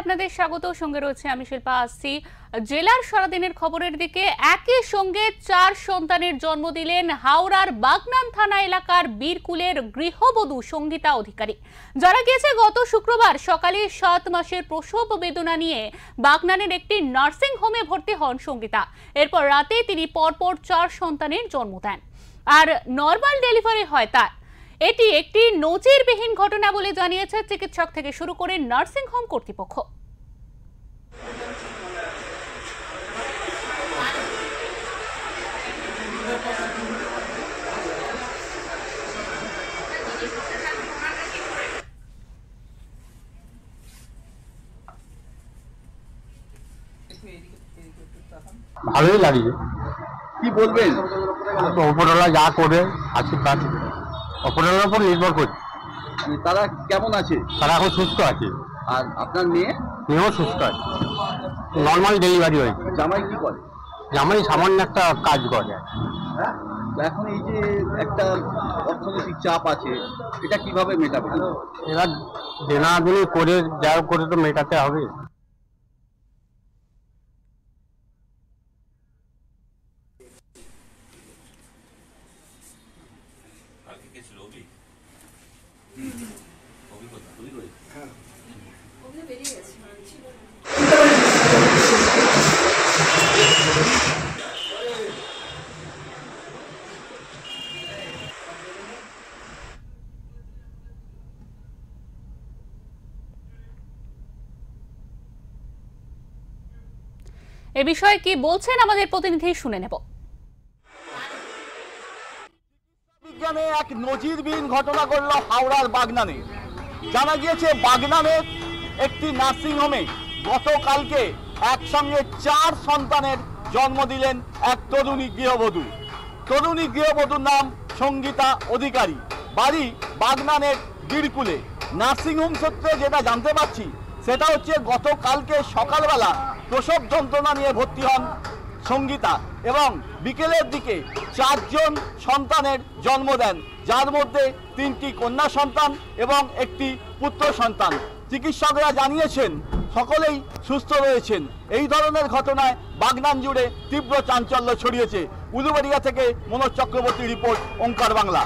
আপনাদের স্বাগত। সঙ্গে রয়েছে আমি শিল্পা। আসছি জেলার সারাদিনের খবরের দিকে। একই সঙ্গে 4 সন্তানের জন্ম দিলেন হাওড়ার বাগনান থানা এলাকার বীরকুলের গৃহবধূ সঙ্গীতা অধিকারী। যারা গিয়েছে গত শুক্রবার সকালে 7 মাসের প্রসব বেদনা নিয়ে বাগনানের একটি নার্সিং হোমে ভর্তি হন সঙ্গীতা। এরপর রাতে তিনি পরপর 4 সন্তানের জন্ম দেন আর নর্মাল ডেলিভারি হয় তার। এটি একটি নজিরবিহীন ঘটনা বলে জানিয়েছে চিকিৎসক থেকে শুরু করে নার্সিং হোম কর্তৃপক্ষ। ভালোই লাগছে। কি বলবেন? ওপরওয়ালা যা করে আশীর্বাদ, ওপরওয়ালার উপর নির্ভর করছে। তারা কেমন আছে? তারা এখন সুস্থ আছে। আর আপনার মেয়েও সুস্থ আছে, নর্মাল ডেলিভারি হয়েছে। জামাই কি করে? জামাই সামান্য একটা কাজ করে। এখন এই যে একটা অর্থনৈতিক চাপ আছে, এটা কিভাবে মেটাবে? এরা দেনাদুনি করে যা করে তো মেটাতে হবে। এ বিষয়ে কি বলছেন আমাদের প্রতিনিধি শুনে নেব। বিজ্ঞানে এক নজিরবিহীন ঘটনা ঘটল হাওড়ার বাগনানে। জানা গিয়েছে বাগনানের একটি নার্সিং হোমে গতকালকে একসঙ্গে 4 সন্তানের জন্ম দিলেন এক তরুণী গৃহবধূ। তরুণী গৃহবধূর নাম সঙ্গীতা অধিকারী, বাড়ি বাগনানের বীরকুলে। নার্সিং হোম সূত্রে যেটা জানতে পারছি সেটা হচ্ছে গতকালকে সকালবেলা প্রসব যন্ত্রণা নিয়ে ভর্তি হন সঙ্গীতা এবং বিকেলের দিকে 4 জন সন্তানের জন্ম দেন, যার মধ্যে 3টি কন্যা সন্তান এবং একটি পুত্র সন্তান। চিকিৎসকরা জানিয়েছেন সকলেই সুস্থ রয়েছেন। এই ধরনের ঘটনায় বাগনান জুড়ে তীব্র চাঞ্চল্য ছড়িয়েছে। উলুবেড়িয়া থেকে মনোজ চক্রবর্তী রিপোর্ট, ওঙ্কার বাংলা।